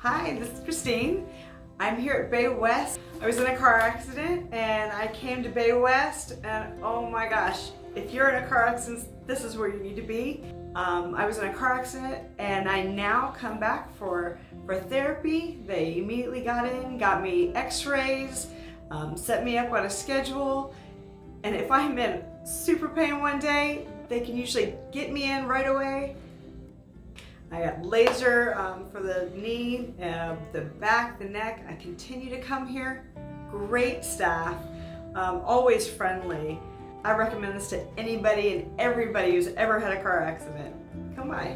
Hi, this is Christine. I'm here at Baywest. I was in a car accident and I came to Baywest and oh my gosh, if you're in a car accident, this is where you need to be. I was in a car accident and I now come back for therapy. They immediately got me x-rays, set me up on a schedule, and if I'm in super pain one day, they can usually get me in right away. I got laser for the knee, the back, the neck. I continue to come here. Great staff, always friendly. I recommend this to anybody and everybody who's ever had a car accident. Come by.